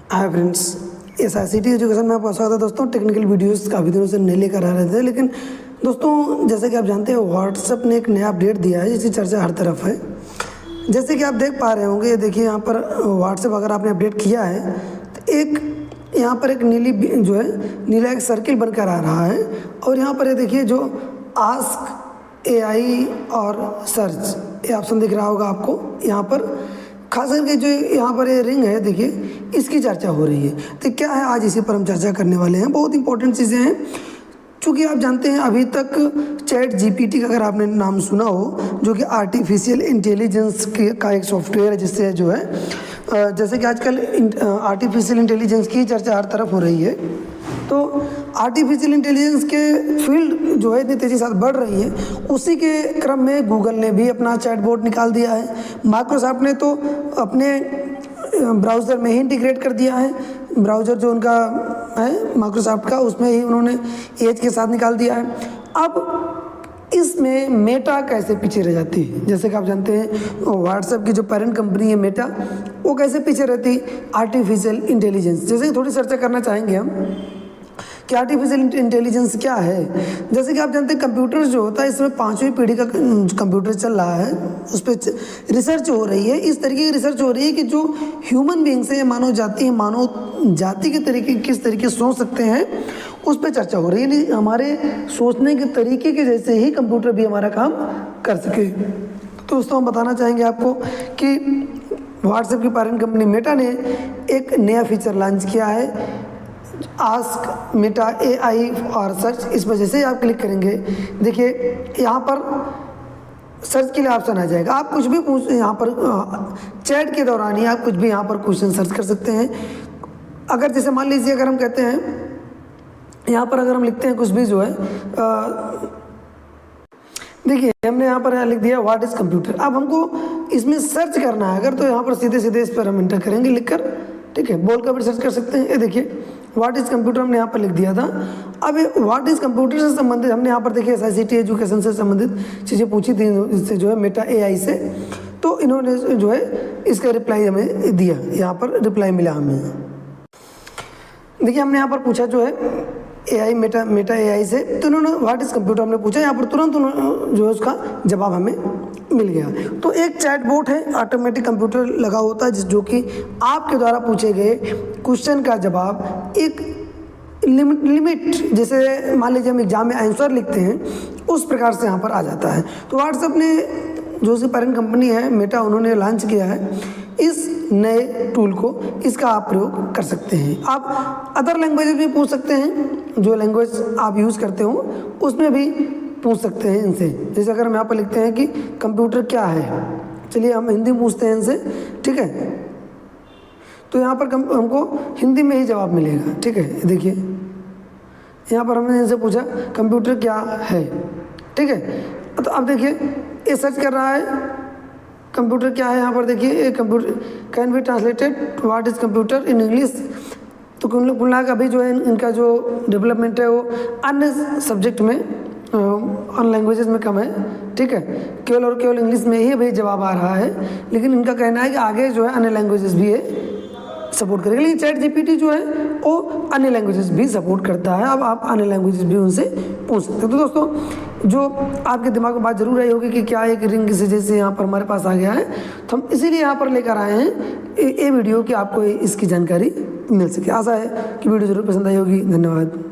Hi friends, SICT education में आपका स्वागत है। दोस्तों, टेक्निकल वीडियोस काफ़ी दिनों से नहीं लेकर आ रहे थे, लेकिन दोस्तों जैसे कि आप जानते हैं व्हाट्सएप ने एक नया अपडेट दिया है जिसकी चर्चा हर तरफ है। जैसे कि आप देख पा रहे होंगे, ये देखिए यहाँ पर व्हाट्सएप अगर आपने अपडेट किया है तो एक यहाँ पर एक नीला एक सर्किल बनकर आ रहा है और यहाँ पर ये देखिए जो आस्क AI और सर्च ये ऑप्शन दिख रहा होगा आपको। यहाँ पर खास करके जो यहाँ पर ये रिंग है देखिए, इसकी चर्चा हो रही है। तो क्या है, आज इसी पर हम चर्चा करने वाले हैं। बहुत इंपॉर्टेंट चीज़ें हैं, क्योंकि आप जानते हैं अभी तक ChatGPT का अगर आपने नाम सुना हो, जो कि आर्टिफिशियल इंटेलिजेंस का एक सॉफ्टवेयर है, जिससे जो है जैसे कि आजकल आर्टिफिशियल इंटेलिजेंस की चर्चा हर तरफ हो रही है। तो आर्टिफिशियल इंटेलिजेंस के फील्ड जो है इतनी तेज़ी के साथ बढ़ रही है, उसी के क्रम में गूगल ने भी अपना चैटबॉट निकाल दिया है। माइक्रोसॉफ्ट ने तो अपने ब्राउज़र में ही इंटीग्रेट कर दिया है। ब्राउज़र जो उनका है माइक्रोसॉफ्ट का, उसमें ही उन्होंने एज के साथ निकाल दिया है। अब इसमें मेटा कैसे पीछे रह जाती है? जैसे कि आप जानते हैं व्हाट्सएप की जो पेरेंट कंपनी है मेटा, वो कैसे पीछे रहती आर्टिफिशियल इंटेलिजेंस। जैसे कि थोड़ी चर्चा करना चाहेंगे हम कि आर्टिफिशियल इंटेलिजेंस क्या है। जैसे कि आप जानते हैं कंप्यूटर जो होता है, इसमें 5वीं पीढ़ी का कंप्यूटर चल रहा है, उस पर रिसर्च हो रही है। इस तरीके की रिसर्च हो रही है कि जो ह्यूमन बींग्स है, मानव जाति है, मानव जाति के तरीके किस तरीके सोच सकते हैं, उस पर चर्चा हो रही है। यानी हमारे सोचने के तरीके के जैसे ही कंप्यूटर भी हमारा काम कर सके। तो दोस्तों, हम बताना चाहेंगे आपको कि व्हाट्सएप की पेरेंट कंपनी मेटा ने एक नया फीचर लॉन्च किया है, आस्क मेटा AI और सर्च। इस वजह से आप क्लिक करेंगे, देखिए यहाँ पर सर्च के लिए ऑप्शन आ जाएगा। आप कुछ भी पूछ, यहाँ पर चैट के दौरान ही आप कुछ भी यहाँ पर क्वेश्चन सर्च कर सकते हैं। अगर जैसे मान लीजिए अगर हम कहते हैं यहाँ पर अगर हम लिखते हैं कुछ भी जो है, देखिए हमने यहाँ पर लिख दिया व्हाट इज़ कंप्यूटर। अब हमको इसमें सर्च करना है अगर, तो यहाँ पर सीधे सीधे इस पर हम इंटर करेंगे लिखकर, ठीक है, बोल कर भी सर्च कर सकते हैं। ये देखिए व्हाट इज़ कंप्यूटर हमने यहाँ पर लिख दिया था। अब व्हाट इज़ कंप्यूटर से संबंधित हमने यहाँ पर देखिए SICT एजुकेशन से संबंधित चीज़ें पूछी थी इससे जो है मेटा AI से, तो इन्होंने जो है इसका रिप्लाई हमें दिया। यहाँ पर रिप्लाई मिला हमें, देखिए हमने यहाँ पर पूछा जो है AI मेटा AI से, तो उन्होंने व्हाट इज़ कंप्यूटर हमने पूछा, यहाँ पर तुरंत जो है उसका जवाब हमें मिल गया। तो एक चैटबॉट है, ऑटोमेटिक कंप्यूटर लगा होता है जो कि आपके द्वारा पूछे गए क्वेश्चन का जवाब एक लिमिट जैसे मान लीजिए हम एग्जाम में आंसर लिखते हैं, उस प्रकार से यहाँ पर आ जाता है। तो व्हाट्सएप ने जो उसकी पेरेंट कंपनी है मेटा, उन्होंने लॉन्च किया है इस नए टूल को। इसका आप प्रयोग कर सकते हैं। आप अदर लैंग्वेज भी पूछ सकते हैं, जो लैंग्वेज आप यूज़ करते हो उसमें भी पूछ सकते हैं इनसे। जैसे अगर हम यहाँ पर लिखते हैं कि कंप्यूटर क्या है, चलिए हम हिंदी पूछते हैं इनसे, ठीक है, तो यहाँ पर हमको हिंदी में ही जवाब मिलेगा, ठीक है। देखिए यहाँ पर हमने इनसे पूछा कंप्यूटर क्या है, ठीक है, तो अब देखिए ये सर्च कर रहा है कंप्यूटर क्या है। यहाँ पर देखिए computer can be translated what is computer in English. तो कुल का अभी जो है इनका जो डेवलपमेंट है वो अन्य सब्जेक्ट में, अन्य लैंग्वेजेस में कम है, ठीक है, केवल और केवल इंग्लिश में ही अभी जवाब आ रहा है। लेकिन इनका कहना है कि आगे जो है अन्य लैंग्वेजेस भी है सपोर्ट करेगा। लेकिन ChatGPT जो है वो अन्य लैंग्वेजेस भी सपोर्ट करता है। अब आप अन्य लैंग्वेजेस भी उनसे पूछ सकते हैं। तो दोस्तों, जो आपके दिमाग में बात जरूर आई होगी कि क्या एक रिंग से जैसे यहाँ पर हमारे पास आ गया है, तो हम इसीलिए यहाँ पर लेकर आए हैं ये वीडियो कि आपको इसकी जानकारी मिल सके। आशा है कि वीडियो जरूर पसंद आई होगी। धन्यवाद।